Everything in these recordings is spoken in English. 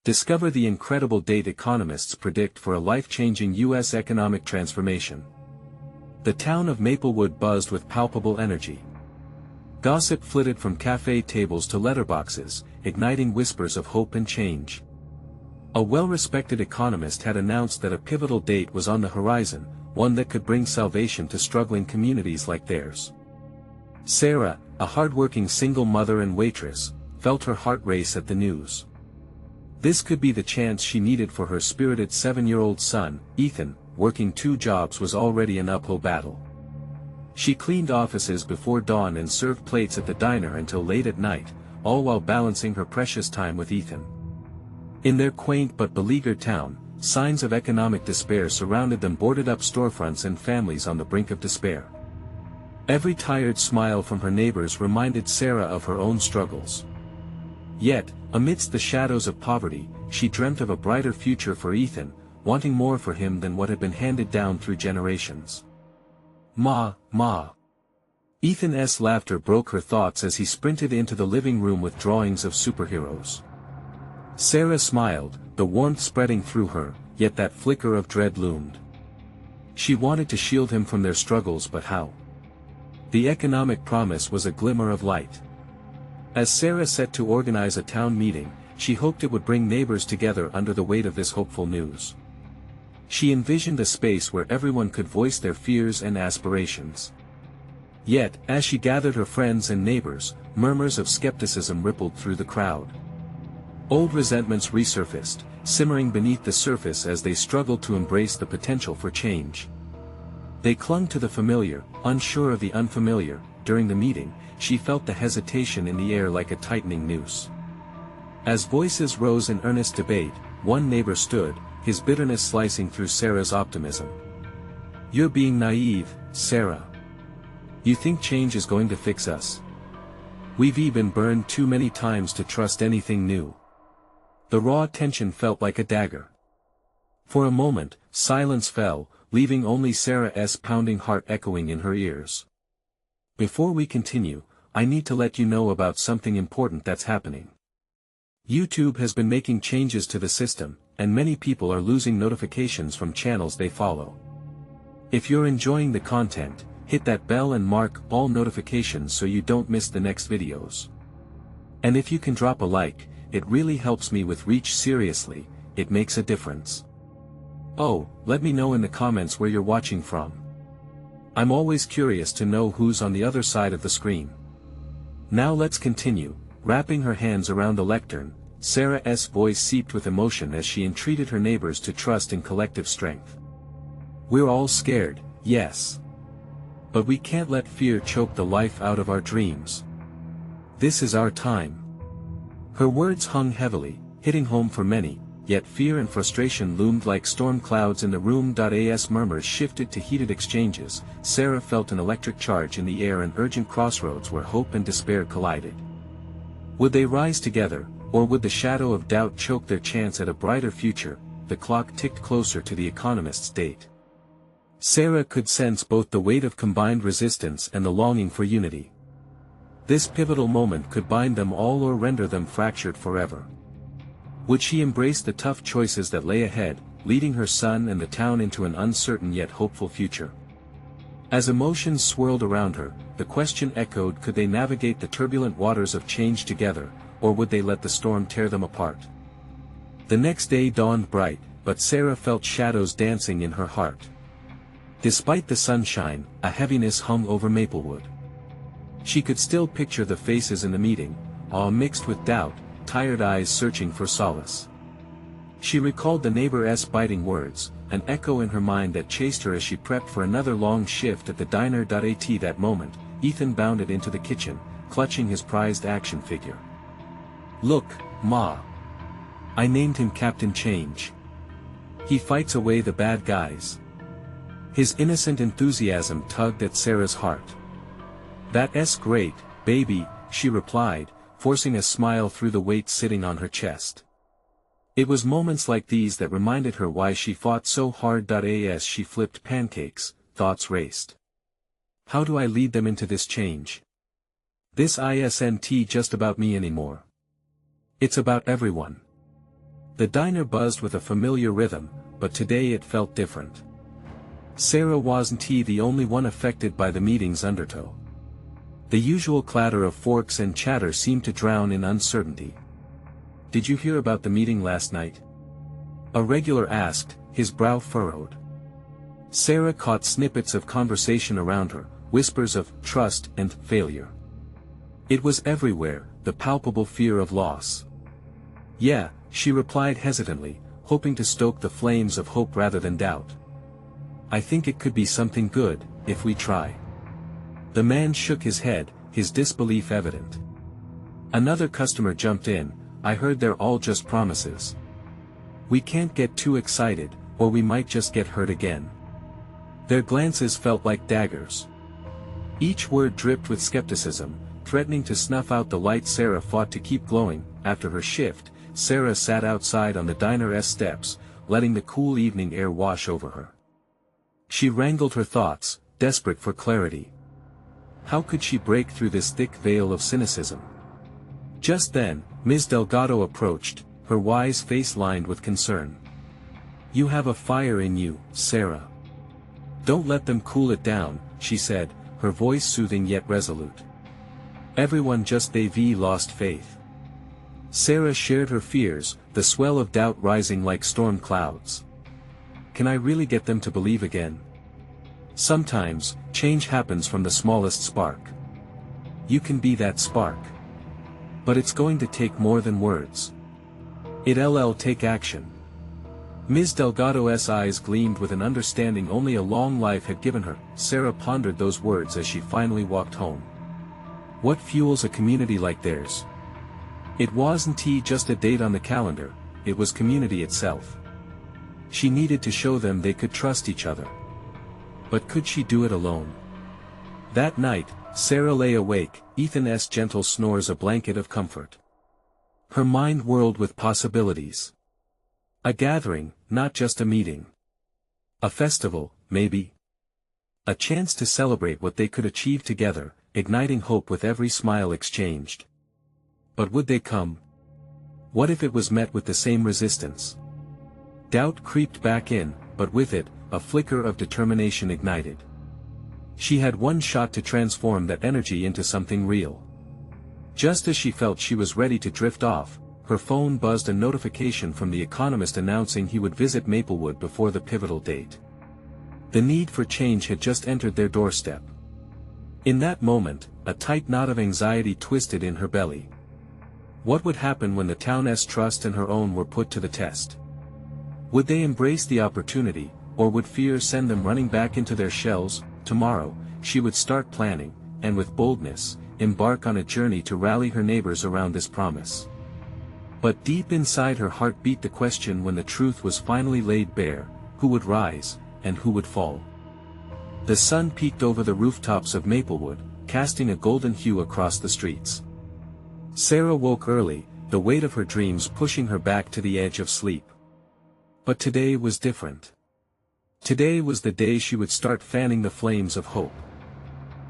Discover the incredible date economists predict for a life-changing U.S. economic transformation. The town of Maplewood buzzed with palpable energy. Gossip flitted from cafe tables to letterboxes, igniting whispers of hope and change. A well-respected economist had announced that a pivotal date was on the horizon, one that could bring salvation to struggling communities like theirs. Sarah, a hard-working single mother and waitress, felt her heart race at the news. This could be the chance she needed for her spirited 7-year-old son. Ethan, working 2 jobs, was already an uphill battle. She cleaned offices before dawn and served plates at the diner until late at night, all while balancing her precious time with Ethan. In their quaint but beleaguered town, signs of economic despair surrounded them: boarded-up storefronts and families on the brink of despair. Every tired smile from her neighbors reminded Sarah of her own struggles. Yet, amidst the shadows of poverty, she dreamt of a brighter future for Ethan, wanting more for him than what had been handed down through generations. "Ma, Ma." Ethan's laughter broke her thoughts as he sprinted into the living room with drawings of superheroes. Sarah smiled, the warmth spreading through her, yet that flicker of dread loomed. She wanted to shield him from their struggles, but how? The economic promise was a glimmer of light. As Sarah set to organize a town meeting, she hoped it would bring neighbors together under the weight of this hopeful news. She envisioned a space where everyone could voice their fears and aspirations. Yet, as she gathered her friends and neighbors, murmurs of skepticism rippled through the crowd. Old resentments resurfaced, simmering beneath the surface as they struggled to embrace the potential for change. They clung to the familiar, unsure of the unfamiliar. During the meeting, she felt the hesitation in the air like a tightening noose. As voices rose in earnest debate, one neighbor stood, his bitterness slicing through Sarah's optimism. "You're being naive, Sarah. You think change is going to fix us? We've been burned too many times to trust anything new." The raw tension felt like a dagger. For a moment, silence fell, leaving only Sarah's pounding heart echoing in her ears. "Before we continue, I need to let you know about something important that's happening. YouTube has been making changes to the system, and many people are losing notifications from channels they follow. If you're enjoying the content, hit that bell and mark all notifications so you don't miss the next videos. And if you can drop a like, it really helps me with reach. Seriously, it makes a difference. Oh, let me know in the comments where you're watching from. I'm always curious to know who's on the other side of the screen." Now let's continue. Wrapping her hands around the lectern, Sarah's voice seeped with emotion as she entreated her neighbors to trust in collective strength. "We're all scared, yes. But we can't let fear choke the life out of our dreams. This is our time." Her words hung heavily, hitting home for many, yet fear and frustration loomed like storm clouds in the room. As murmurs shifted to heated exchanges, Sarah felt an electric charge in the air, an urgent crossroads where hope and despair collided. Would they rise together, or would the shadow of doubt choke their chance at a brighter future? The clock ticked closer to the economist's date. Sarah could sense both the weight of combined resistance and the longing for unity. This pivotal moment could bind them all or render them fractured forever. Would she embrace the tough choices that lay ahead, leading her son and the town into an uncertain yet hopeful future? As emotions swirled around her, the question echoed: could they navigate the turbulent waters of change together, or would they let the storm tear them apart? The next day dawned bright, but Sarah felt shadows dancing in her heart. Despite the sunshine, a heaviness hung over Maplewood. She could still picture the faces in the meeting, awe mixed with doubt, tired eyes searching for solace. She recalled the neighbor's biting words, an echo in her mind that chased her as she prepped for another long shift at the diner. At that moment, Ethan bounded into the kitchen, clutching his prized action figure. "Look, Ma. I named him Captain Change. He fights away the bad guys." His innocent enthusiasm tugged at Sarah's heart. "That's great, baby," she replied, forcing a smile through the weight sitting on her chest. It was moments like these that reminded her why she fought so hard. As she flipped pancakes, thoughts raced. How do I lead them into this change? This isn't just about me anymore. It's about everyone. The diner buzzed with a familiar rhythm, but today it felt different. Sarah wasn't the only one affected by the meeting's undertow. The usual clatter of forks and chatter seemed to drown in uncertainty. "Did you hear about the meeting last night?" a regular asked, his brow furrowed. Sarah caught snippets of conversation around her, whispers of trust and failure. It was everywhere, the palpable fear of loss. "Yeah," she replied hesitantly, hoping to stoke the flames of hope rather than doubt. "I think it could be something good, if we try." The man shook his head, his disbelief evident. Another customer jumped in, "I heard they're all just promises. We can't get too excited, or we might just get hurt again." Their glances felt like daggers. Each word dripped with skepticism, threatening to snuff out the light Sarah fought to keep glowing. After her shift, Sarah sat outside on the diner's steps, letting the cool evening air wash over her. She wrangled her thoughts, desperate for clarity. How could she break through this thick veil of cynicism? Just then, Ms. Delgado approached, her wise face lined with concern. "You have a fire in you, Sarah. Don't let them cool it down," she said, her voice soothing yet resolute. Everyone just lost faith. Sarah shared her fears, the swell of doubt rising like storm clouds. "Can I really get them to believe again? Sometimes, change happens from the smallest spark. You can be that spark. But it's going to take more than words. It'll take action." Ms. Delgado's eyes gleamed with an understanding only a long life had given her. Sarah pondered those words as she finally walked home. What fuels a community like theirs? It wasn't just a date on the calendar, it was community itself. She needed to show them they could trust each other. But could she do it alone? That night, Sarah lay awake, Ethan's gentle snores a blanket of comfort. Her mind whirled with possibilities. A gathering, not just a meeting. A festival, maybe. A chance to celebrate what they could achieve together, igniting hope with every smile exchanged. But would they come? What if it was met with the same resistance? Doubt creeped back in, but with it, a flicker of determination ignited. She had one shot to transform that energy into something real. Just as she felt she was ready to drift off, her phone buzzed a notification from the Economist announcing he would visit Maplewood before the pivotal date. The need for change had just entered their doorstep. In that moment, a tight knot of anxiety twisted in her belly. What would happen when the town's trust and her own were put to the test? Would they embrace the opportunity, or would fear send them running back into their shells? Tomorrow, she would start planning, and with boldness, embark on a journey to rally her neighbors around this promise. But deep inside her heart beat the question when the truth was finally laid bare: who would rise, and who would fall? The sun peeked over the rooftops of Maplewood, casting a golden hue across the streets. Sarah woke early, the weight of her dreams pushing her back to the edge of sleep. But today was different. Today was the day she would start fanning the flames of hope.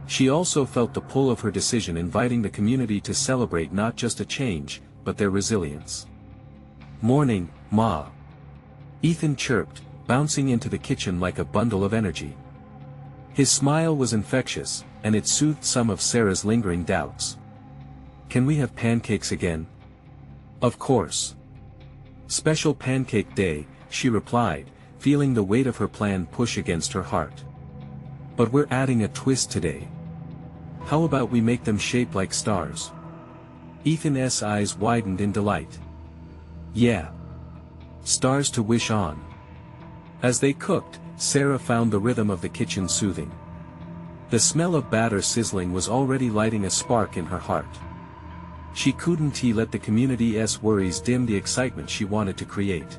She also felt the pull of her decision, inviting the community to celebrate not just a change, but their resilience. "Morning, Ma." Ethan chirped, bouncing into the kitchen like a bundle of energy. His smile was infectious, and it soothed some of Sarah's lingering doubts. "Can we have pancakes again?" "Of course. Special pancake day," she replied, feeling the weight of her plan push against her heart. "But we're adding a twist today. How about we make them shape like stars?" Ethan's eyes widened in delight. "Yeah. Stars to wish on." As they cooked, Sarah found the rhythm of the kitchen soothing. The smell of batter sizzling was already lighting a spark in her heart. She couldn't let the community's worries dim the excitement she wanted to create.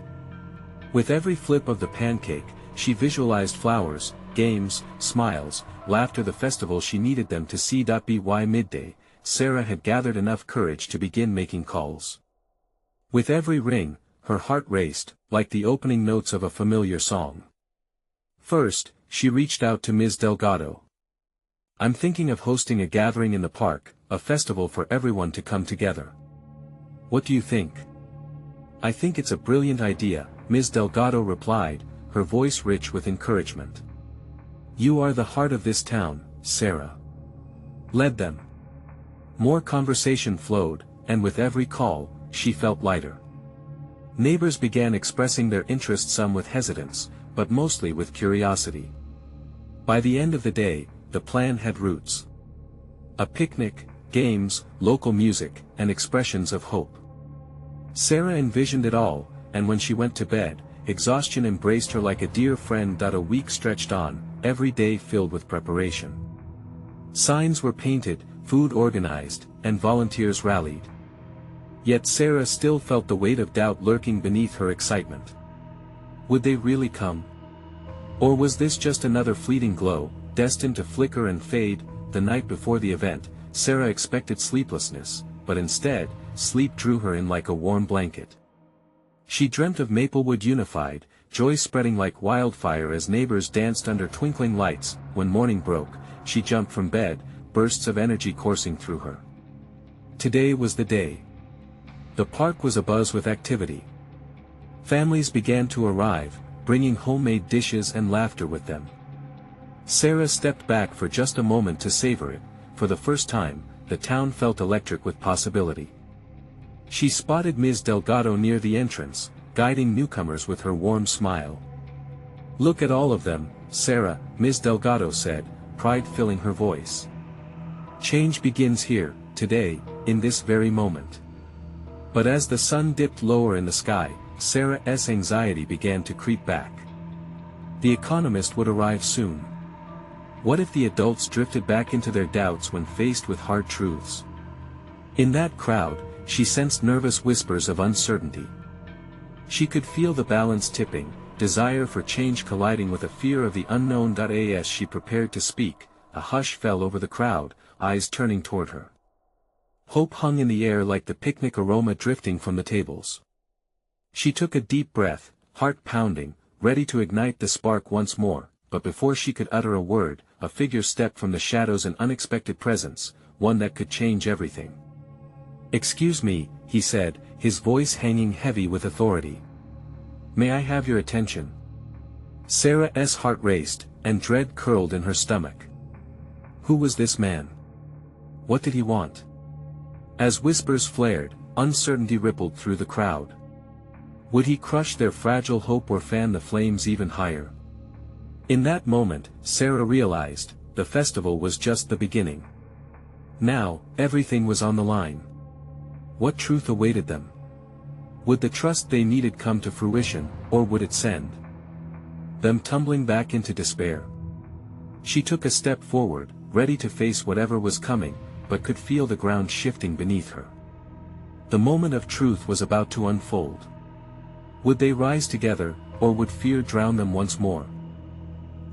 With every flip of the pancake, she visualized flowers, games, smiles, laughter, the festival she needed them to see. By midday, Sarah had gathered enough courage to begin making calls. With every ring, her heart raced, like the opening notes of a familiar song. First, she reached out to Ms. Delgado. "I'm thinking of hosting a gathering in the park, a festival for everyone to come together. What do you think?" I think it's a brilliant idea, Ms. Delgado replied, her voice rich with encouragement. You are the heart of this town, Sarah. Lead them. More conversation flowed, and with every call, she felt lighter. Neighbors began expressing their interest, some with hesitance, but mostly with curiosity. By the end of the day, the plan had roots. A picnic, games, local music, and expressions of hope. Sarah envisioned it all, and when she went to bed, exhaustion embraced her like a dear friend. A week stretched on, every day filled with preparation. Signs were painted, food organized, and volunteers rallied. Yet Sarah still felt the weight of doubt lurking beneath her excitement. Would they really come? Or was this just another fleeting glow, destined to flicker and fade? The night before the event, Sarah expected sleeplessness, but instead, sleep drew her in like a warm blanket. She dreamt of Maplewood unified, joy spreading like wildfire as neighbors danced under twinkling lights. When morning broke, she jumped from bed, bursts of energy coursing through her. Today was the day. The park was abuzz with activity. Families began to arrive, bringing homemade dishes and laughter with them. Sarah stepped back for just a moment to savor it. For the first time, the town felt electric with possibility. She spotted Ms. Delgado near the entrance, guiding newcomers with her warm smile. Look at all of them, Sarah, Ms. Delgado said, pride filling her voice. Change begins here, today, in this very moment. But as the sun dipped lower in the sky, Sarah's anxiety began to creep back. The Economist would arrive soon. What if the adults drifted back into their doubts when faced with hard truths? In that crowd, she sensed nervous whispers of uncertainty. She could feel the balance tipping, desire for change colliding with a fear of the unknown. As she prepared to speak, a hush fell over the crowd, eyes turning toward her. Hope hung in the air like the picnic aroma drifting from the tables. She took a deep breath, heart pounding, ready to ignite the spark once more, but before she could utter a word, a figure stepped from the shadows, an unexpected presence, one that could change everything. Excuse me, he said, his voice hanging heavy with authority. May I have your attention? Sarah's heart raced, and dread curled in her stomach. Who was this man? What did he want? As whispers flared, uncertainty rippled through the crowd. Would he crush their fragile hope or fan the flames even higher? In that moment, Sarah realized, the festival was just the beginning. Now, everything was on the line. What truth awaited them? Would the trust they needed come to fruition, or would it send them tumbling back into despair? She took a step forward, ready to face whatever was coming, but could feel the ground shifting beneath her. The moment of truth was about to unfold. Would they rise together, or would fear drown them once more?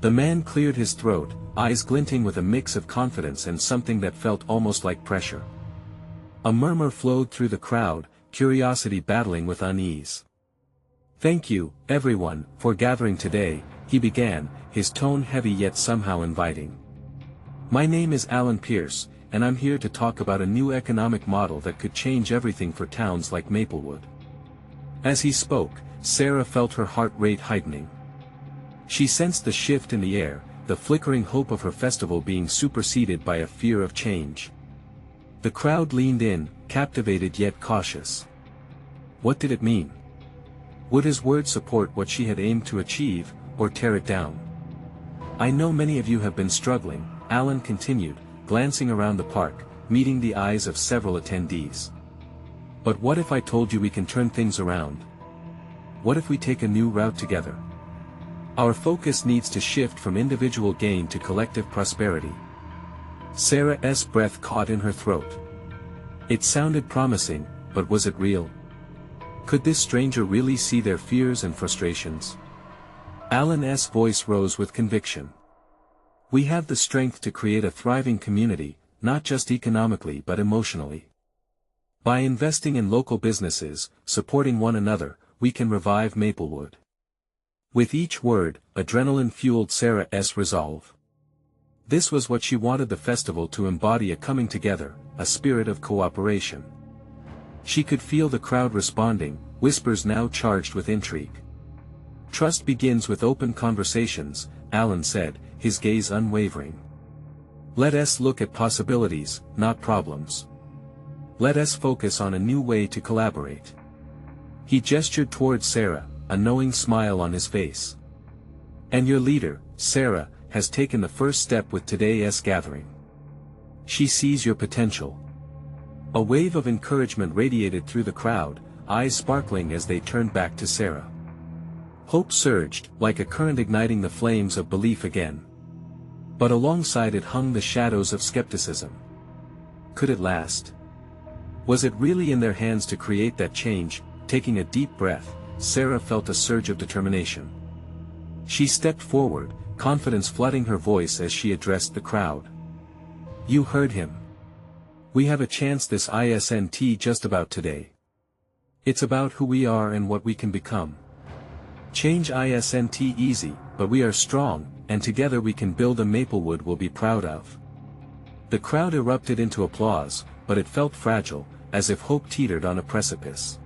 The man cleared his throat, eyes glinting with a mix of confidence and something that felt almost like pressure. A murmur flowed through the crowd, curiosity battling with unease. Thank you, everyone, for gathering today, he began, his tone heavy yet somehow inviting. My name is Alan Pierce, and I'm here to talk about a new economic model that could change everything for towns like Maplewood. As he spoke, Sarah felt her heart rate heightening. She sensed the shift in the air, the flickering hope of her festival being superseded by a fear of change. The crowd leaned in, captivated yet cautious. What did it mean? Would his words support what she had aimed to achieve, or tear it down? I know many of you have been struggling, Alan continued, glancing around the park, meeting the eyes of several attendees. But what if I told you we can turn things around? What if we take a new route together? Our focus needs to shift from individual gain to collective prosperity. Sarah's breath caught in her throat. It sounded promising, but was it real? Could this stranger really see their fears and frustrations? Alan's voice rose with conviction. We have the strength to create a thriving community, not just economically but emotionally. By investing in local businesses, supporting one another, we can revive Maplewood. With each word, adrenaline fueled Sarah's resolve. This was what she wanted the festival to embody: a coming together, a spirit of cooperation. She could feel the crowd responding, whispers now charged with intrigue. Trust begins with open conversations, Alan said, his gaze unwavering. Let us look at possibilities, not problems. Let us focus on a new way to collaborate. He gestured towards Sarah, a knowing smile on his face. And your leader, Sarah, has taken the first step with today's gathering. She sees your potential. A wave of encouragement radiated through the crowd, eyes sparkling as they turned back to Sarah. Hope surged, like a current igniting the flames of belief again. But alongside it hung the shadows of skepticism. Could it last? Was it really in their hands to create that change? Taking a deep breath, Sarah felt a surge of determination. She stepped forward, confidence flooding her voice as she addressed the crowd. You heard him. We have a chance this isn't just about today. It's about who we are and what we can become. Change isn't easy, but we are strong, and together we can build a Maplewood we'll be proud of. The crowd erupted into applause, but it felt fragile, as if hope teetered on a precipice.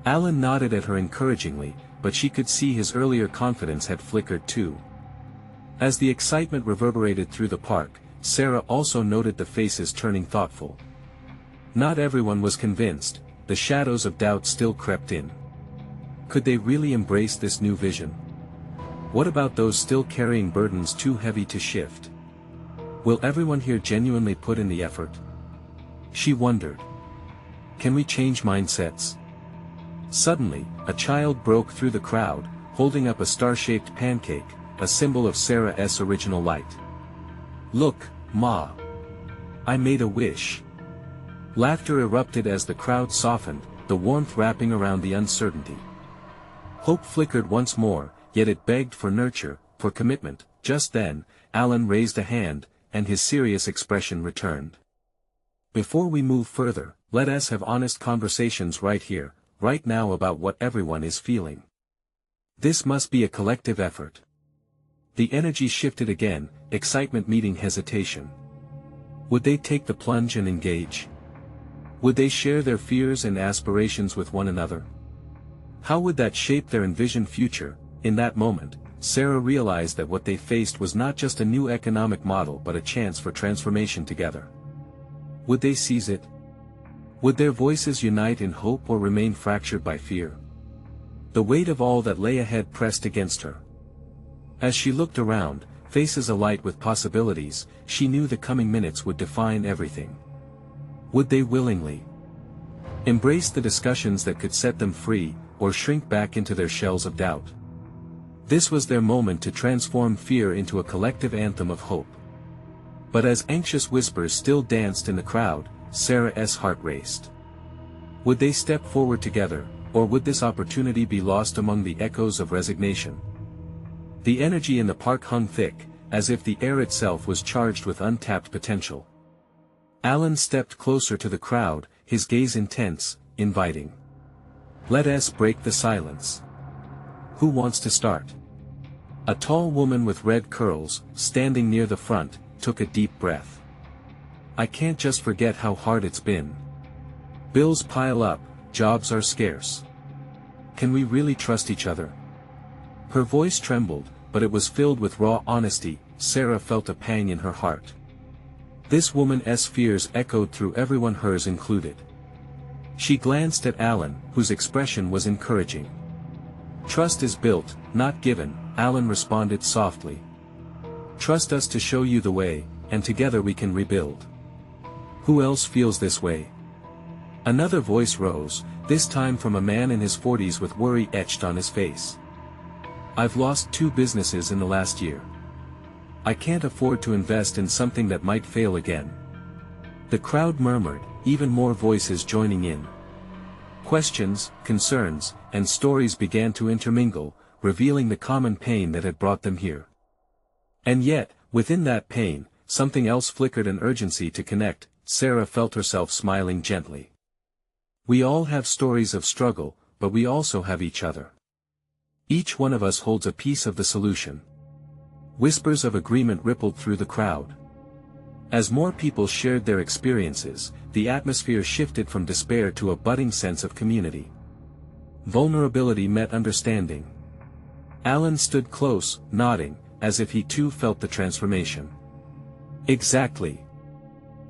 Alan nodded at her encouragingly, but she could see his earlier confidence had flickered too. As the excitement reverberated through the park, Sarah also noted the faces turning thoughtful. Not everyone was convinced, the shadows of doubt still crept in. Could they really embrace this new vision? What about those still carrying burdens too heavy to shift? Will everyone here genuinely put in the effort? She wondered. Can we change mindsets? Suddenly, a child broke through the crowd, holding up a star-shaped pancake, a symbol of Sarah's original light. Look, Ma. I made a wish. Laughter erupted as the crowd softened, the warmth wrapping around the uncertainty. Hope flickered once more, yet it begged for nurture, for commitment. Just then, Alan raised a hand, and his serious expression returned. Before we move further, let us have honest conversations right here, right now about what everyone is feeling. This must be a collective effort. The energy shifted again, excitement meeting hesitation. Would they take the plunge and engage? Would they share their fears and aspirations with one another? How would that shape their envisioned future? In that moment, Sarah realized that what they faced was not just a new economic model but a chance for transformation together. Would they seize it? Would their voices unite in hope or remain fractured by fear? The weight of all that lay ahead pressed against her. As she looked around, faces alight with possibilities, she knew the coming minutes would define everything. Would they willingly embrace the discussions that could set them free, or shrink back into their shells of doubt? This was their moment to transform fear into a collective anthem of hope. But as anxious whispers still danced in the crowd, Sarah's heart raced. Would they step forward together, or would this opportunity be lost among the echoes of resignation? The energy in the park hung thick, as if the air itself was charged with untapped potential. Alan stepped closer to the crowd, his gaze intense, inviting. Let us break the silence. Who wants to start? A tall woman with red curls, standing near the front, took a deep breath. I can't just forget how hard it's been. Bills pile up, jobs are scarce. Can we really trust each other? Her voice trembled, but it was filled with raw honesty. Sarah felt a pang in her heart. This woman's fears echoed through everyone, hers included. She glanced at Alan, whose expression was encouraging. Trust is built, not given, Alan responded softly. Trust us to show you the way, and together we can rebuild. Who else feels this way? Another voice rose, this time from a man in his 40s with worry etched on his face. I've lost 2 businesses in the last year. I can't afford to invest in something that might fail again. The crowd murmured, even more voices joining in. Questions, concerns, and stories began to intermingle, revealing the common pain that had brought them here. And yet, within that pain, something else flickered, an urgency to connect. Sarah felt herself smiling gently. We all have stories of struggle, but we also have each other. Each one of us holds a piece of the solution. Whispers of agreement rippled through the crowd. As more people shared their experiences, the atmosphere shifted from despair to a budding sense of community. Vulnerability met understanding. Alan stood close, nodding, as if he too felt the transformation. Exactly.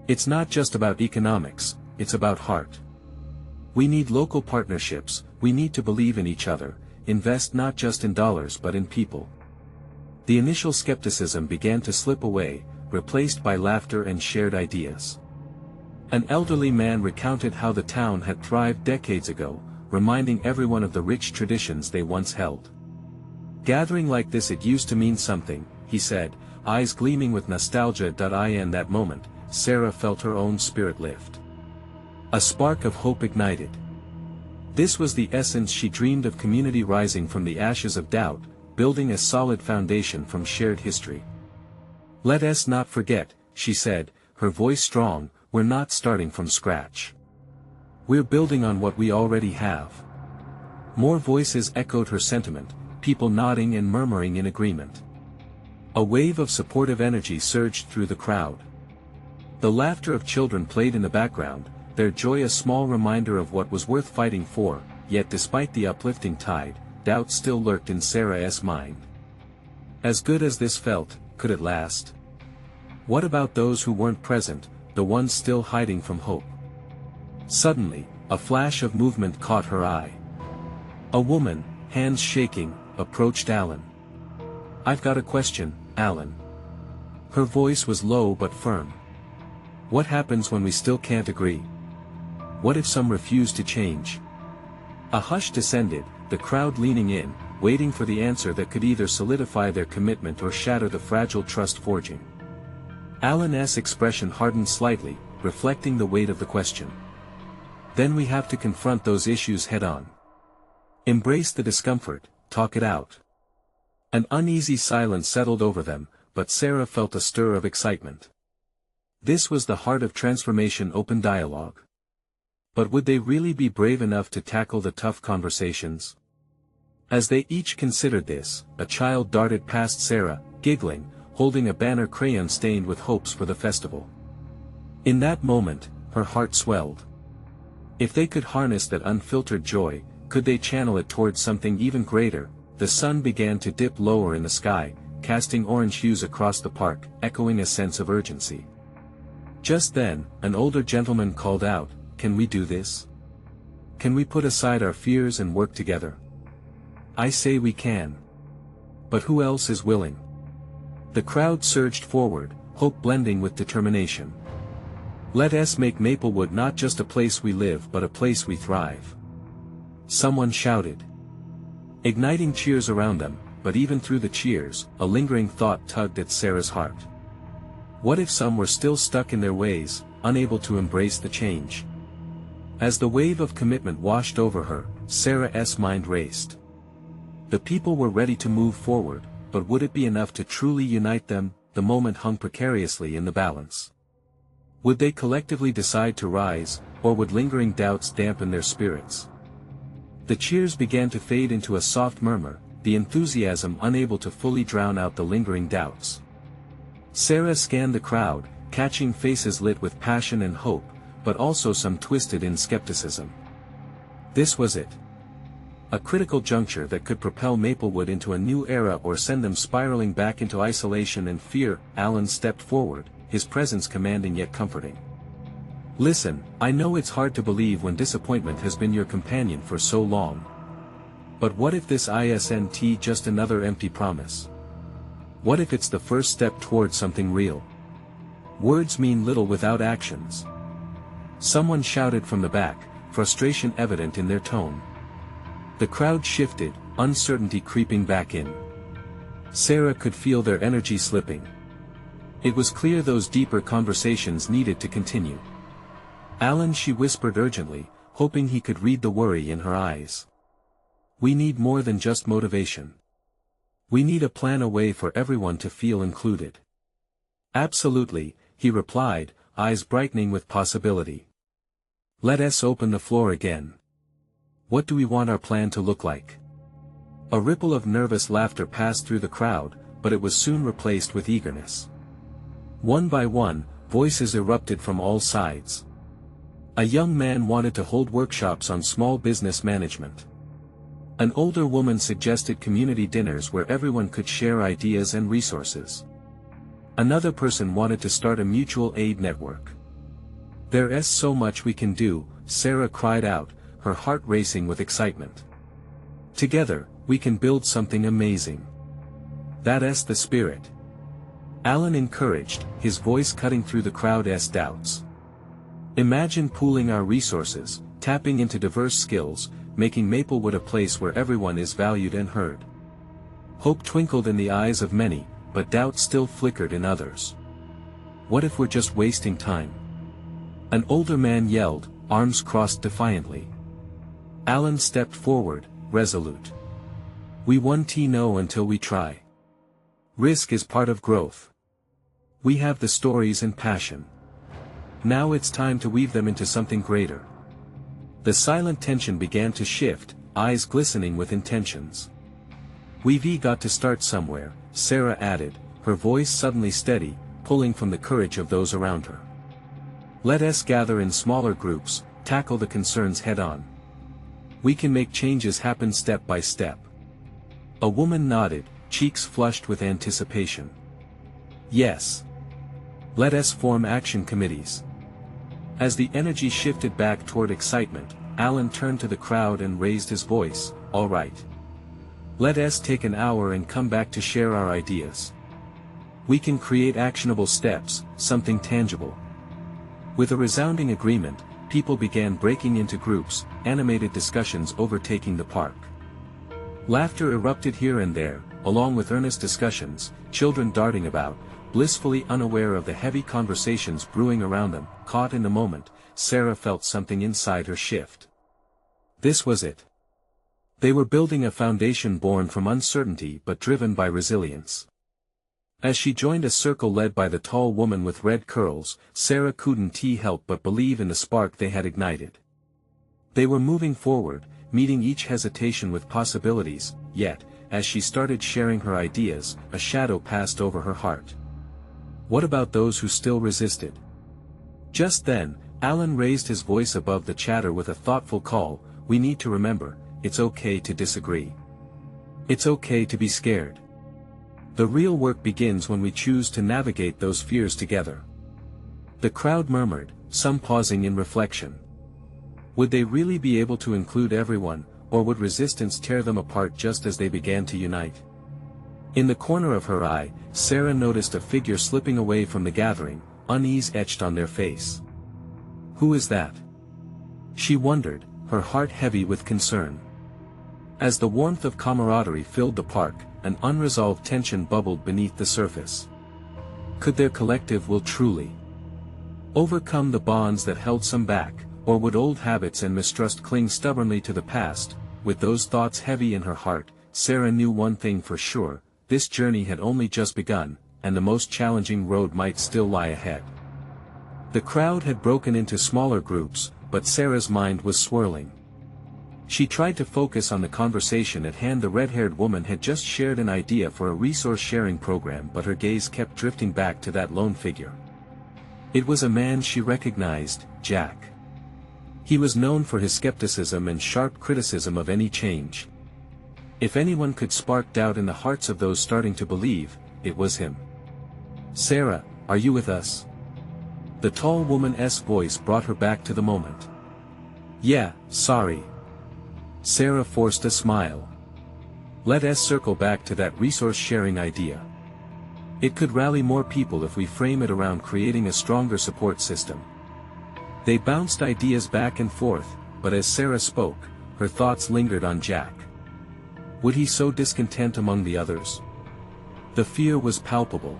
It's not just about economics, it's about heart. We need local partnerships, we need to believe in each other, invest not just in dollars but in people. The initial skepticism began to slip away, replaced by laughter and shared ideas. An elderly man recounted how the town had thrived decades ago, reminding everyone of the rich traditions they once held. Gathering like this, it used to mean something, he said, eyes gleaming with nostalgia. In that moment, Sarah felt her own spirit lift. A spark of hope ignited. This was the essence she dreamed of: community rising from the ashes of doubt, building a solid foundation from shared history. Let us not forget, she said, her voice strong, we're not starting from scratch. We're building on what we already have. More voices echoed her sentiment, people nodding and murmuring in agreement. A wave of supportive energy surged through the crowd. The laughter of children played in the background, their joy a small reminder of what was worth fighting for, yet despite the uplifting tide, doubt still lurked in Sarah's mind. As good as this felt, could it last? What about those who weren't present, the ones still hiding from hope? Suddenly, a flash of movement caught her eye. A woman, hands shaking, approached Alan. I've got a question, Alan. Her voice was low but firm. What happens when we still can't agree? What if some refuse to change? A hush descended, the crowd leaning in, waiting for the answer that could either solidify their commitment or shatter the fragile trust forging. Alan's expression hardened slightly, reflecting the weight of the question. Then we have to confront those issues head-on. Embrace the discomfort, talk it out. An uneasy silence settled over them, but Sarah felt a stir of excitement. This was the heart of transformation: open dialogue. But would they really be brave enough to tackle the tough conversations? As they each considered this, a child darted past Sarah, giggling, holding a banner crayon stained with hopes for the festival. In that moment, her heart swelled. If they could harness that unfiltered joy, could they channel it towards something even greater? The sun began to dip lower in the sky, casting orange hues across the park, echoing a sense of urgency. Just then, an older gentleman called out, "Can we do this? Can we put aside our fears and work together?" "I say we can. But who else is willing?" The crowd surged forward, hope blending with determination. "Let us make Maplewood not just a place we live but a place we thrive," someone shouted. Igniting cheers around them, but even through the cheers, a lingering thought tugged at Sarah's heart. What if some were still stuck in their ways, unable to embrace the change? As the wave of commitment washed over her, Sarah's mind raced. The people were ready to move forward, but would it be enough to truly unite them? The moment hung precariously in the balance. Would they collectively decide to rise, or would lingering doubts dampen their spirits? The cheers began to fade into a soft murmur, the enthusiasm unable to fully drown out the lingering doubts. Sarah scanned the crowd, catching faces lit with passion and hope, but also some twisted in skepticism. This was it. A critical juncture that could propel Maplewood into a new era or send them spiraling back into isolation and fear. Alan stepped forward, his presence commanding yet comforting. "Listen, I know it's hard to believe when disappointment has been your companion for so long. But what if this isn't just another empty promise? What if it's the first step towards something real? Words mean little without actions." Someone shouted from the back, frustration evident in their tone. The crowd shifted, uncertainty creeping back in. Sarah could feel their energy slipping. It was clear those deeper conversations needed to continue. "Alan," she whispered urgently, hoping he could read the worry in her eyes. "We need more than just motivation. We need a plan, a way for everyone to feel included." "Absolutely," he replied, eyes brightening with possibility. "Let us open the floor again. What do we want our plan to look like?" A ripple of nervous laughter passed through the crowd, but it was soon replaced with eagerness. One by one, voices erupted from all sides. A young man wanted to hold workshops on small business management. An older woman suggested community dinners where everyone could share ideas and resources. Another person wanted to start a mutual aid network. There's so much we can do, Sarah cried out, her heart racing with excitement. Together, we can build something amazing. That's the spirit. Alan encouraged, his voice cutting through the crowd's doubts. Imagine pooling our resources, tapping into diverse skills, making Maplewood a place where everyone is valued and heard. Hope twinkled in the eyes of many, but doubt still flickered in others. What if we're just wasting time? An older man yelled, arms crossed defiantly. Alan stepped forward, resolute. We won't know until we try. Risk is part of growth. We have the stories and passion. Now it's time to weave them into something greater. The silent tension began to shift, eyes glistening with intentions. We've got to start somewhere, Sarah added, her voice suddenly steady, pulling from the courage of those around her. Let us gather in smaller groups, tackle the concerns head-on. We can make changes happen step by step. A woman nodded, cheeks flushed with anticipation. Yes. Let us form action committees. As the energy shifted back toward excitement, Alan turned to the crowd and raised his voice, all right. Let us take an hour and come back to share our ideas. We can create actionable steps, something tangible. With a resounding agreement, people began breaking into groups, animated discussions overtaking the park. Laughter erupted here and there, along with earnest discussions, children darting about, blissfully unaware of the heavy conversations brewing around them. Caught in the moment, Sarah felt something inside her shift. This was it. They were building a foundation born from uncertainty but driven by resilience. As she joined a circle led by the tall woman with red curls, Sarah couldn't help but believe in the spark they had ignited. They were moving forward, meeting each hesitation with possibilities, yet, as she started sharing her ideas, a shadow passed over her heart. What about those who still resisted? Just then, Alan raised his voice above the chatter with a thoughtful call, we need to remember, it's okay to disagree. It's okay to be scared. The real work begins when we choose to navigate those fears together. The crowd murmured, some pausing in reflection. Would they really be able to include everyone, or would resistance tear them apart just as they began to unite? In the corner of her eye, Sarah noticed a figure slipping away from the gathering, unease etched on their face. Who is that? She wondered, her heart heavy with concern. As the warmth of camaraderie filled the park, an unresolved tension bubbled beneath the surface. Could their collective will truly overcome the bonds that held some back, or would old habits and mistrust cling stubbornly to the past? With those thoughts heavy in her heart, Sarah knew one thing for sure, this journey had only just begun, and the most challenging road might still lie ahead. The crowd had broken into smaller groups, but Sarah's mind was swirling. She tried to focus on the conversation at hand. The red-haired woman had just shared an idea for a resource-sharing program, but her gaze kept drifting back to that lone figure. It was a man she recognized, Jack. He was known for his skepticism and sharp criticism of any change. If anyone could spark doubt in the hearts of those starting to believe, it was him. Sarah, are you with us? The tall woman's voice brought her back to the moment. Yeah, sorry. Sarah forced a smile. Let us circle back to that resource-sharing idea. It could rally more people if we frame it around creating a stronger support system. They bounced ideas back and forth, but as Sarah spoke, her thoughts lingered on Jack. Would he sow discontent among the others? The fear was palpable.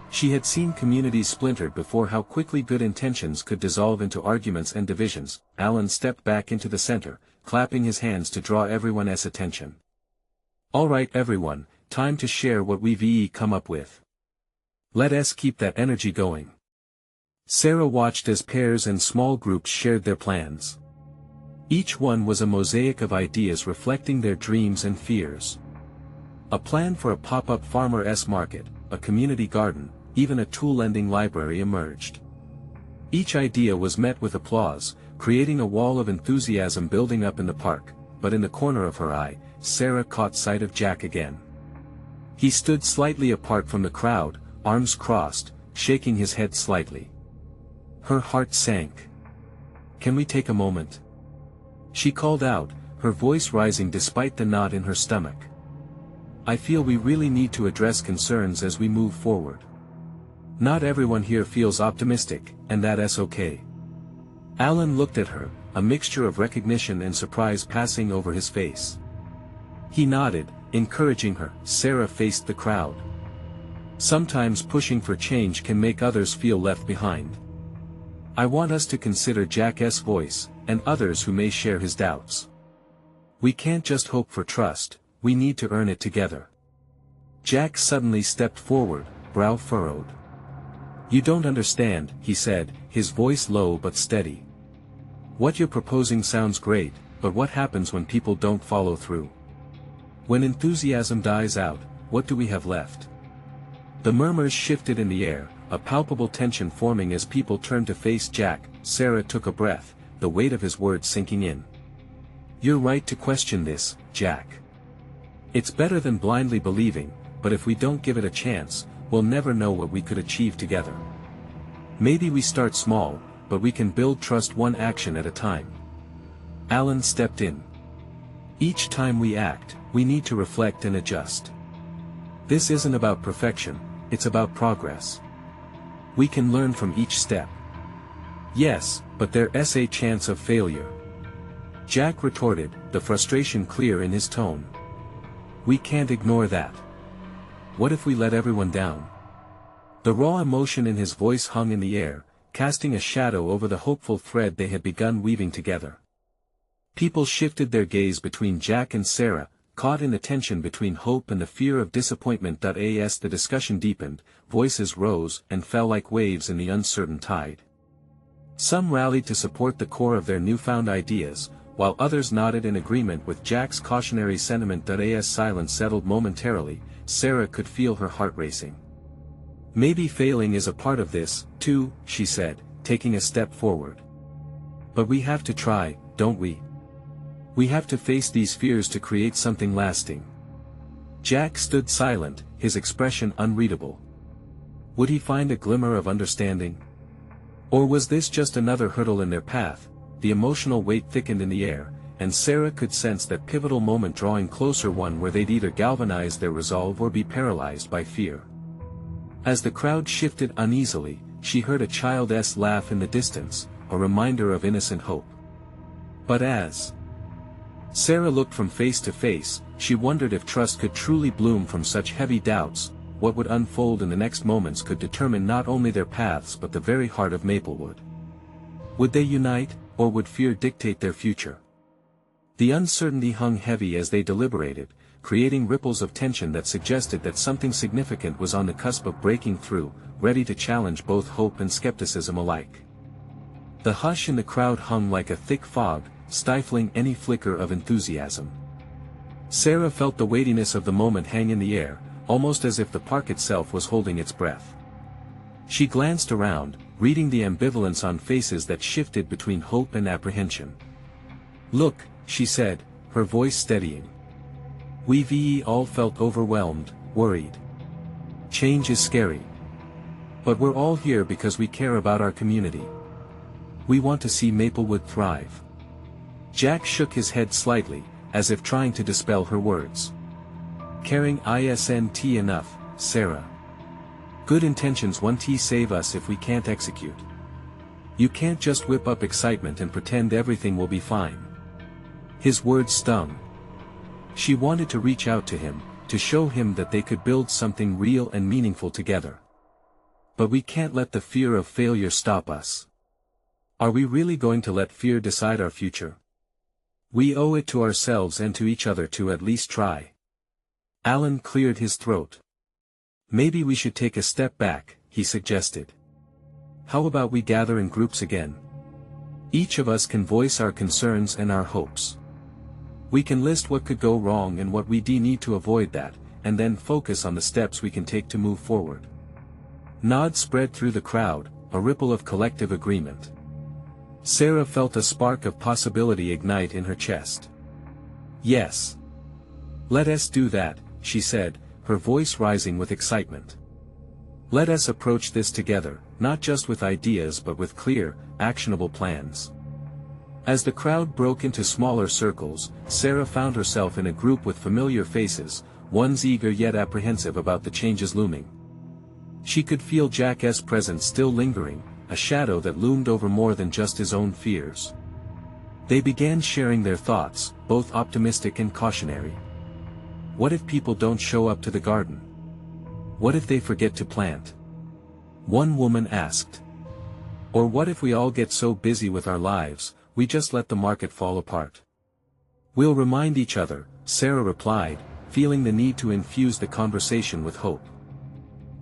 She had seen communities splintered before. How quickly good intentions could dissolve into arguments and divisions. Alan stepped back into the center, clapping his hands to draw everyone's attention. All right everyone, time to share what we've come up with. Let us keep that energy going. Sarah watched as pairs and small groups shared their plans. Each one was a mosaic of ideas reflecting their dreams and fears. A plan for a pop-up farmer's market, a community garden, even a tool-lending library emerged. Each idea was met with applause, creating a wall of enthusiasm building up in the park. but in the corner of her eye, Sarah caught sight of Jack again. He stood slightly apart from the crowd, arms crossed, shaking his head slightly. Her heart sank. "Can we take a moment?" she called out, her voice rising despite the knot in her stomach. "I feel we really need to address concerns as we move forward. Not everyone here feels optimistic, and that's okay." Alan looked at her, a mixture of recognition and surprise passing over his face. He nodded, encouraging her. Sarah faced the crowd. "Sometimes pushing for change can make others feel left behind. I want us to consider Jack's voice, and others who may share his doubts. We can't just hope for trust, we need to earn it together." Jack suddenly stepped forward, brow furrowed. "You don't understand," he said, his voice low but steady. "What you're proposing sounds great, but what happens when people don't follow through? When enthusiasm dies out, what do we have left?" The murmurs shifted in the air, a palpable tension forming as people turned to face Jack. Sarah took a breath, the weight of his words sinking in. "You're right to question this, Jack. It's better than blindly believing, but if we don't give it a chance, we'll never know what we could achieve together. Maybe we start small, but we can build trust one action at a time." Alan stepped in. "Each time we act, we need to reflect and adjust. This isn't about perfection, it's about progress. We can learn from each step." "Yes, but there's a chance of failure," Jack retorted, the frustration clear in his tone. "We can't ignore that. What if we let everyone down?" The raw emotion in his voice hung in the air, casting a shadow over the hopeful thread they had begun weaving together. People shifted their gaze between Jack and Sarah, caught in the tension between hope and the fear of disappointment. As the discussion deepened, voices rose and fell like waves in the uncertain tide. Some rallied to support the core of their newfound ideas, while others nodded in agreement with Jack's cautionary sentiment. As silence settled momentarily, Sarah could feel her heart racing. "Maybe failing is a part of this, too," she said, taking a step forward. "But we have to try, don't we? We have to face these fears to create something lasting." Jack stood silent, his expression unreadable. Would he find a glimmer of understanding? Or was this just another hurdle in their path? The emotional weight thickened in the air, and Sarah could sense that pivotal moment drawing closer, one where they'd either galvanize their resolve or be paralyzed by fear. As the crowd shifted uneasily, she heard a child's laugh in the distance, a reminder of innocent hope. But as Sarah looked from face to face, she wondered if trust could truly bloom from such heavy doubts. What would unfold in the next moments could determine not only their paths but the very heart of Maplewood. Would they unite, or would fear dictate their future? The uncertainty hung heavy as they deliberated, creating ripples of tension that suggested that something significant was on the cusp of breaking through, ready to challenge both hope and skepticism alike. The hush in the crowd hung like a thick fog, stifling any flicker of enthusiasm. Sarah felt the weightiness of the moment hang in the air, almost as if the park itself was holding its breath. She glanced around, reading the ambivalence on faces that shifted between hope and apprehension. "Look," she said, her voice steadying. "We've all felt overwhelmed, worried. Change is scary. But we're all here because we care about our community. We want to see Maplewood thrive." Jack shook his head slightly, as if trying to dispel her words. "Caring isn't enough, Sarah. Good intentions won't save us if we can't execute. You can't just whip up excitement and pretend everything will be fine." His words stung. She wanted to reach out to him, to show him that they could build something real and meaningful together. "But we can't let the fear of failure stop us. Are we really going to let fear decide our future? We owe it to ourselves and to each other to at least try." Alan cleared his throat. "Maybe we should take a step back," he suggested. "How about we gather in groups again? Each of us can voice our concerns and our hopes. We can list what could go wrong and what we need to avoid that, and then focus on the steps we can take to move forward." Nods spread through the crowd, a ripple of collective agreement. Sarah felt a spark of possibility ignite in her chest. Yes. Let us do that, she said, her voice rising with excitement. Let us approach this together, not just with ideas but with clear, actionable plans. As the crowd broke into smaller circles, Sarah found herself in a group with familiar faces, one's eager yet apprehensive about the changes looming. She could feel Jack's presence still lingering, a shadow that loomed over more than just his own fears. They began sharing their thoughts, both optimistic and cautionary. What if people don't show up to the garden? What if they forget to plant? One woman asked. Or what if we all get so busy with our lives, we just let the market fall apart? We'll remind each other, Sarah replied, feeling the need to infuse the conversation with hope.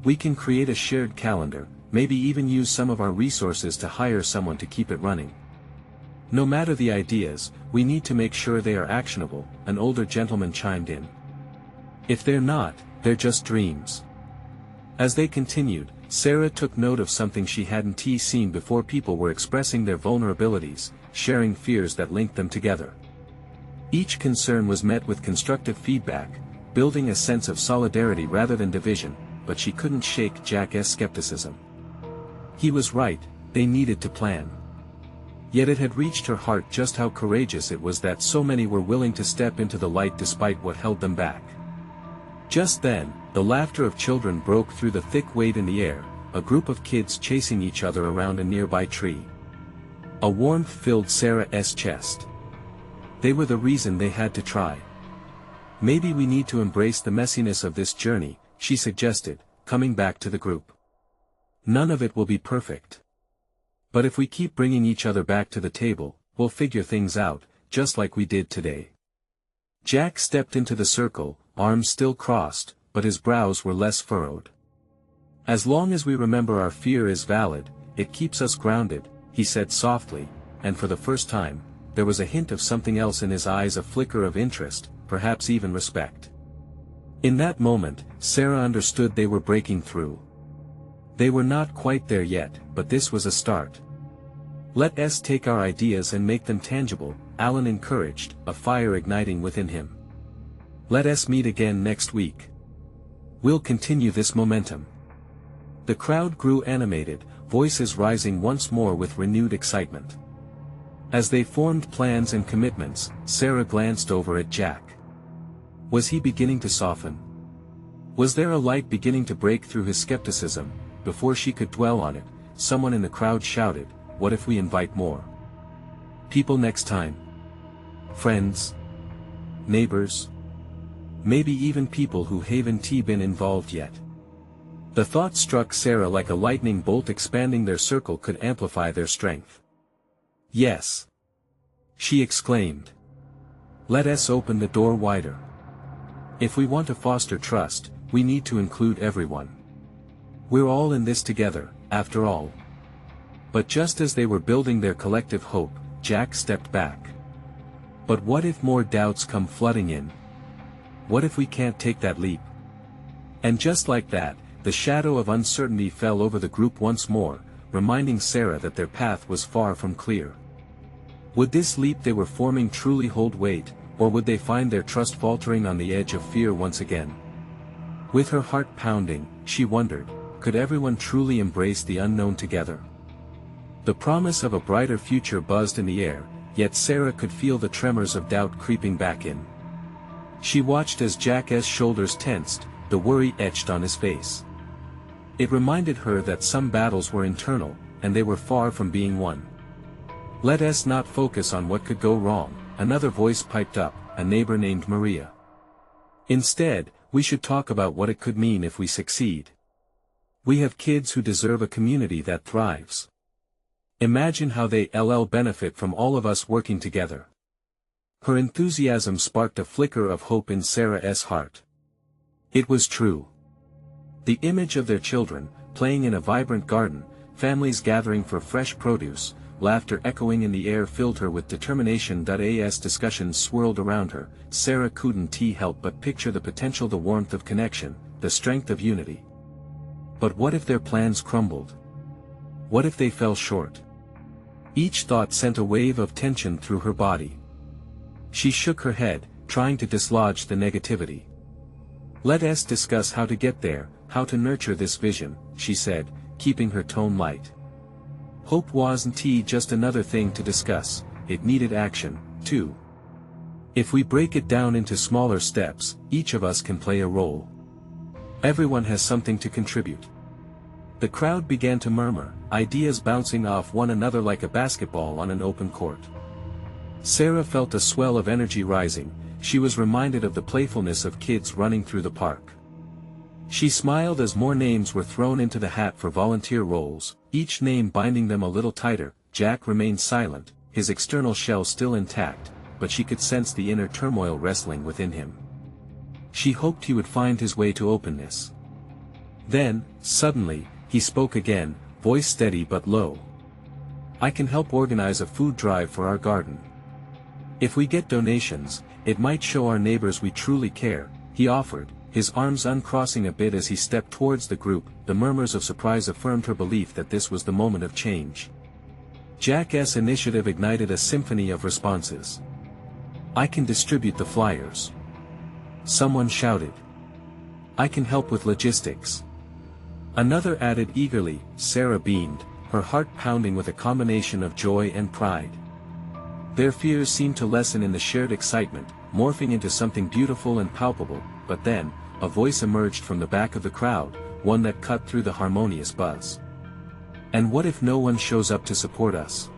We can create a shared calendar, maybe even use some of our resources to hire someone to keep it running. No matter the ideas, we need to make sure they are actionable, an older gentleman chimed in. If they're not, they're just dreams. As they continued, Sarah took note of something she hadn't seen before. People were expressing their vulnerabilities, sharing fears that linked them together. Each concern was met with constructive feedback, building a sense of solidarity rather than division, but she couldn't shake Jack's skepticism. He was right, they needed to plan. Yet it had reached her heart just how courageous it was that so many were willing to step into the light despite what held them back. Just then, the laughter of children broke through the thick weight in the air, a group of kids chasing each other around a nearby tree. A warmth filled Sarah's chest. They were the reason they had to try. Maybe we need to embrace the messiness of this journey, she suggested, coming back to the group. None of it will be perfect. But if we keep bringing each other back to the table, we'll figure things out, just like we did today. Jack stepped into the circle, arms still crossed, but his brows were less furrowed. As long as we remember our fear is valid, it keeps us grounded, he said softly, and for the first time, there was a hint of something else in his eyes, a flicker of interest, perhaps even respect. In that moment, Sarah understood they were breaking through. They were not quite there yet, but this was a start. Let us take our ideas and make them tangible, Alan encouraged, a fire igniting within him. Let us meet again next week. We'll continue this momentum. The crowd grew animated, voices rising once more with renewed excitement. As they formed plans and commitments, Sarah glanced over at Jack. Was he beginning to soften? Was there a light beginning to break through his skepticism? Before she could dwell on it, someone in the crowd shouted, "What if we invite more people next time? Friends? Neighbors? Maybe even people who haven't been involved yet." The thought struck Sarah like a lightning bolt. Expanding their circle could amplify their strength. Yes, she exclaimed. Let us open the door wider. If we want to foster trust, we need to include everyone. We're all in this together, after all. But just as they were building their collective hope, Jack stepped back. But what if more doubts come flooding in? What if we can't take that leap? And just like that, the shadow of uncertainty fell over the group once more, reminding Sarah that their path was far from clear. Would this leap they were forming truly hold weight, or would they find their trust faltering on the edge of fear once again? With her heart pounding, she wondered, could everyone truly embrace the unknown together? The promise of a brighter future buzzed in the air, yet Sarah could feel the tremors of doubt creeping back in. She watched as Jack's shoulders tensed, the worry etched on his face. It reminded her that some battles were internal, and they were far from being won. Let us not focus on what could go wrong, another voice piped up, a neighbor named Maria. Instead, we should talk about what it could mean if we succeed. We have kids who deserve a community that thrives. Imagine how they'll benefit from all of us working together. Her enthusiasm sparked a flicker of hope in Sarah's heart. It was true. The image of their children, playing in a vibrant garden, families gathering for fresh produce, laughter echoing in the air filled her with determination. As discussions swirled around her, Sarah couldn't help but picture the potential, the warmth of connection, the strength of unity. But what if their plans crumbled? What if they fell short? Each thought sent a wave of tension through her body. She shook her head, trying to dislodge the negativity. "Let us discuss how to get there, how to nurture this vision," she said, keeping her tone light. Hope wasn't just another thing to discuss, it needed action, too. If we break it down into smaller steps, each of us can play a role. Everyone has something to contribute. The crowd began to murmur, ideas bouncing off one another like a basketball on an open court. Sarah felt a swell of energy rising. She was reminded of the playfulness of kids running through the park. She smiled as more names were thrown into the hat for volunteer roles, each name binding them a little tighter. Jack remained silent, his external shell still intact, but she could sense the inner turmoil wrestling within him. She hoped he would find his way to openness. Then, suddenly, he spoke again, voice steady but low. "I can help organize a food drive for our garden. If we get donations, it might show our neighbors we truly care," he offered, his arms uncrossing a bit as he stepped towards the group. The murmurs of surprise affirmed her belief that this was the moment of change. Jack's initiative ignited a symphony of responses. "I can distribute the flyers," someone shouted. "I can help with logistics," another added eagerly. Sarah beamed, her heart pounding with a combination of joy and pride. Their fears seemed to lessen in the shared excitement, morphing into something beautiful and palpable. But then, a voice emerged from the back of the crowd, one that cut through the harmonious buzz. "And what if no one shows up to support us?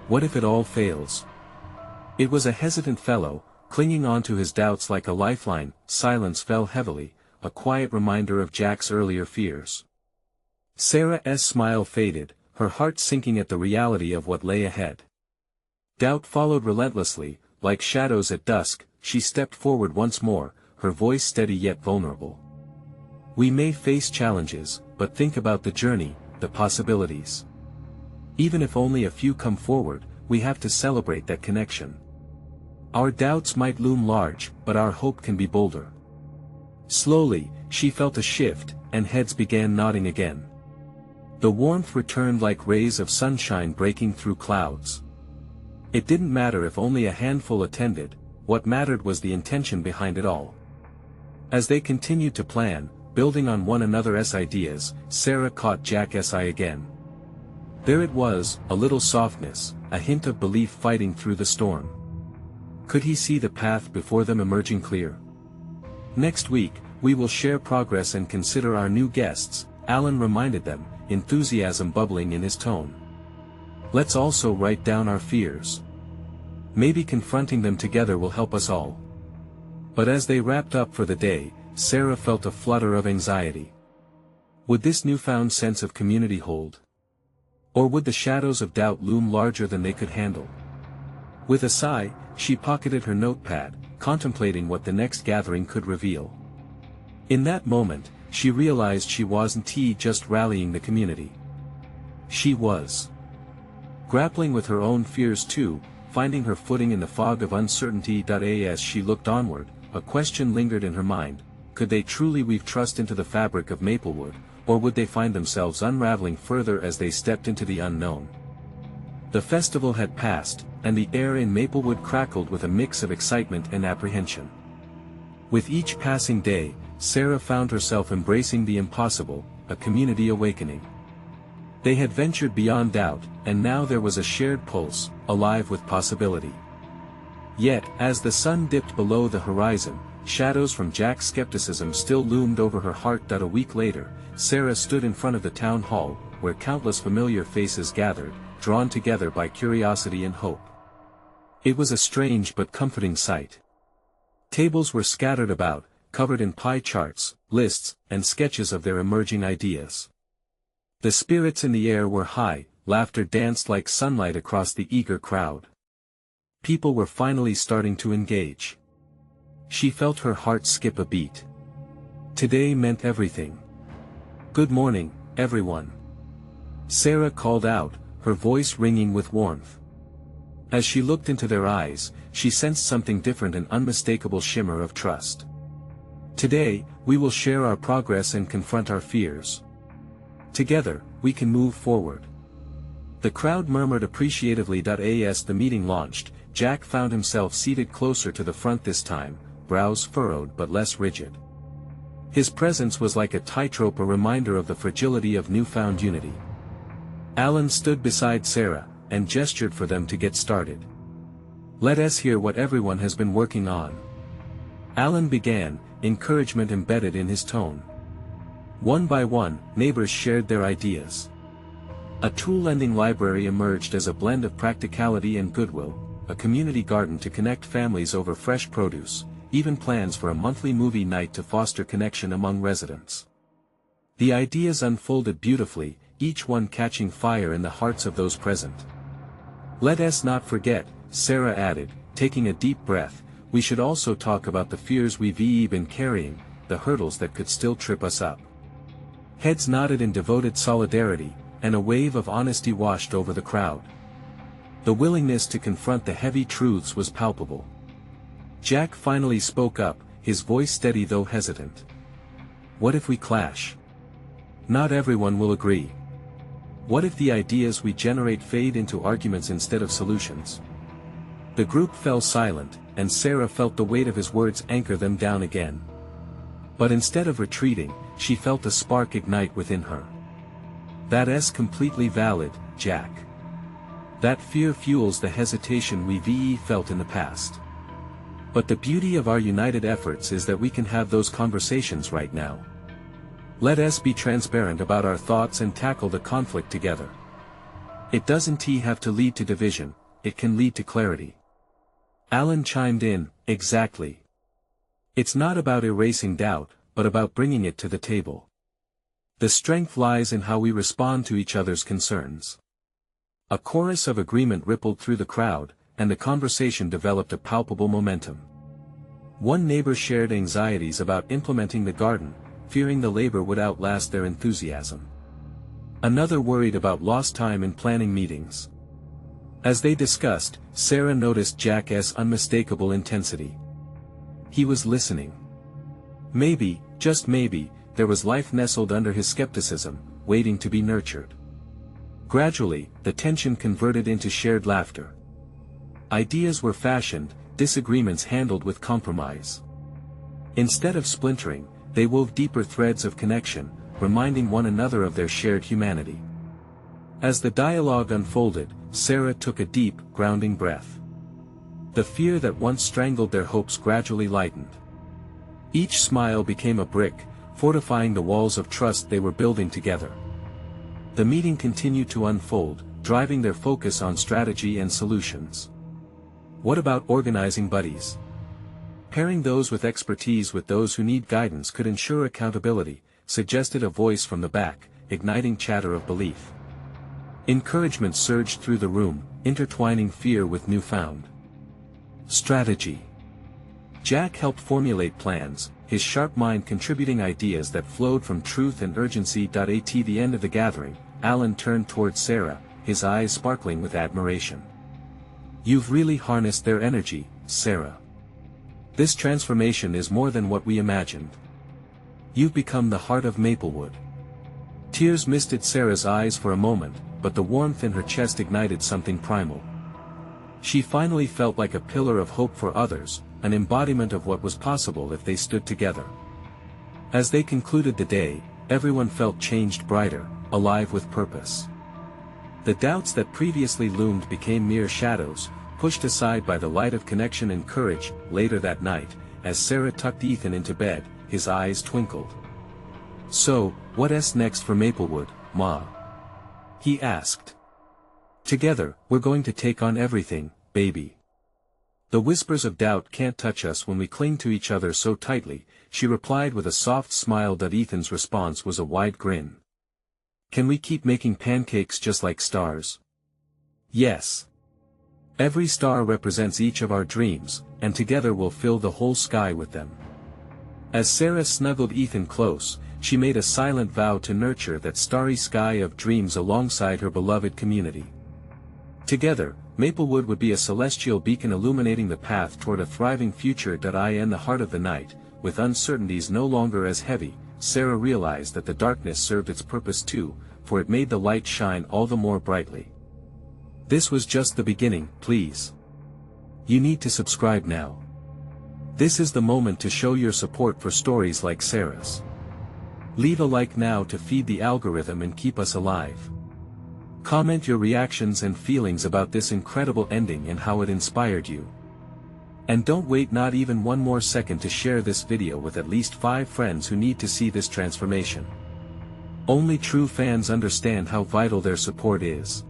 What if it all fails?" It was a hesitant fellow, clinging on to his doubts like a lifeline. Silence fell heavily, a quiet reminder of Jack's earlier fears. Sarah's smile faded, her heart sinking at the reality of what lay ahead. Doubt followed relentlessly, like shadows at dusk. She stepped forward once more, her voice steady yet vulnerable. "We may face challenges, but think about the journey, the possibilities. Even if only a few come forward, we have to celebrate that connection. Our doubts might loom large, but our hope can be bolder." Slowly, she felt a shift, and heads began nodding again. The warmth returned like rays of sunshine breaking through clouds. It didn't matter if only a handful attended, what mattered was the intention behind it all. As they continued to plan, building on one another's ideas, Sarah caught Jack's eye again. There it was, a little softness, a hint of belief fighting through the storm. Could he see the path before them emerging clear? "Next week, we will share progress and consider our new guests," Alan reminded them, enthusiasm bubbling in his tone. "Let's also write down our fears. Maybe confronting them together will help us all." But as they wrapped up for the day, Sarah felt a flutter of anxiety. Would this newfound sense of community hold? Or would the shadows of doubt loom larger than they could handle? With a sigh, she pocketed her notepad, contemplating what the next gathering could reveal. In that moment, she realized she wasn't just rallying the community. She was grappling with her own fears too, finding her footing in the fog of uncertainty. As she looked onward, a question lingered in her mind: could they truly weave trust into the fabric of Maplewood, or would they find themselves unraveling further as they stepped into the unknown? The festival had passed, and the air in Maplewood crackled with a mix of excitement and apprehension. With each passing day, Sarah found herself embracing the impossible, a community awakening. They had ventured beyond doubt, and now there was a shared pulse, alive with possibility. Yet, as the sun dipped below the horizon, shadows from Jack's skepticism still loomed over her heart. A week later, Sarah stood in front of the town hall, where countless familiar faces gathered, drawn together by curiosity and hope. It was a strange but comforting sight. Tables were scattered about, covered in pie charts, lists, and sketches of their emerging ideas. The spirits in the air were high, laughter danced like sunlight across the eager crowd. People were finally starting to engage. She felt her heart skip a beat. Today meant everything. "Good morning, everyone," Sarah called out, her voice ringing with warmth. As she looked into their eyes, she sensed something different, an unmistakable shimmer of trust. "Today, we will share our progress and confront our fears. Together, we can move forward." The crowd murmured appreciatively. As the meeting launched, Jack found himself seated closer to the front this time, brows furrowed but less rigid. His presence was like a tightrope, a reminder of the fragility of newfound unity. Alan stood beside Sarah, and gestured for them to get started. "Let us hear what everyone has been working on." Alan began, encouragement embedded in his tone. One by one, neighbors shared their ideas. A tool-lending library emerged as a blend of practicality and goodwill, a community garden to connect families over fresh produce, even plans for a monthly movie night to foster connection among residents. The ideas unfolded beautifully, each one catching fire in the hearts of those present. "Let us not forget," Sarah added, taking a deep breath, "we should also talk about the fears we've been carrying, the hurdles that could still trip us up." Heads nodded in devoted solidarity, and a wave of honesty washed over the crowd. The willingness to confront the heavy truths was palpable. Jack finally spoke up, his voice steady though hesitant. "What if we clash? Not everyone will agree. What if the ideas we generate fade into arguments instead of solutions?" The group fell silent, and Sarah felt the weight of his words anchor them down again. But instead of retreating, she felt a spark ignite within her. "That's completely valid, Jack. That fear fuels the hesitation we've felt in the past. But the beauty of our united efforts is that we can have those conversations right now. Let us be transparent about our thoughts and tackle the conflict together. It doesn't have to lead to division, it can lead to clarity." Alan chimed in, "Exactly. It's not about erasing doubt, but about bringing it to the table. The strength lies in how we respond to each other's concerns." A chorus of agreement rippled through the crowd, and the conversation developed a palpable momentum. One neighbor shared anxieties about implementing the garden, fearing the labor would outlast their enthusiasm. Another worried about lost time in planning meetings. As they discussed, Sarah noticed Jack's unmistakable intensity. He was listening. Maybe, just maybe, there was life nestled under his skepticism, waiting to be nurtured. Gradually, the tension converted into shared laughter. Ideas were fashioned, disagreements handled with compromise. Instead of splintering, they wove deeper threads of connection, reminding one another of their shared humanity. As the dialogue unfolded, Sarah took a deep, grounding breath. The fear that once strangled their hopes gradually lightened. Each smile became a brick, fortifying the walls of trust they were building together. The meeting continued to unfold, driving their focus on strategy and solutions. What about organizing buddies? Pairing those with expertise with those who need guidance could ensure accountability, suggested a voice from the back, igniting chatter of belief. Encouragement surged through the room, intertwining fear with newfound strategy. Jack helped formulate plans, his sharp mind contributing ideas that flowed from truth and urgency. At the end of the gathering, Alan turned toward Sarah, his eyes sparkling with admiration. "You've really harnessed their energy, Sarah. This transformation is more than what we imagined. You've become the heart of Maplewood." Tears misted Sarah's eyes for a moment, but the warmth in her chest ignited something primal. She finally felt like a pillar of hope for others, an embodiment of what was possible if they stood together. As they concluded the day, everyone felt changed, brighter, alive with purpose. The doubts that previously loomed became mere shadows, pushed aside by the light of connection and courage. Later that night, as Sarah tucked Ethan into bed, his eyes twinkled. "So, what's next for Maplewood, Ma?" he asked. "Together, we're going to take on everything, baby. The whispers of doubt can't touch us when we cling to each other so tightly," she replied with a soft smile. Ethan's response was a wide grin. "Can we keep making pancakes just like stars?" "Yes. Every star represents each of our dreams, and together we'll fill the whole sky with them." As Sarah snuggled Ethan close, she made a silent vow to nurture that starry sky of dreams alongside her beloved community. Together, Maplewood would be a celestial beacon illuminating the path toward a thriving future. In the heart of the night, with uncertainties no longer as heavy, Sarah realized that the darkness served its purpose too, for it made the light shine all the more brightly. "This was just the beginning, please. You need to subscribe now. This is the moment to show your support for stories like Sarah's. Leave a like now to feed the algorithm and keep us alive. Comment your reactions and feelings about this incredible ending and how it inspired you. And don't wait not even one more second to share this video with at least 5 friends who need to see this transformation. Only true fans understand how vital their support is.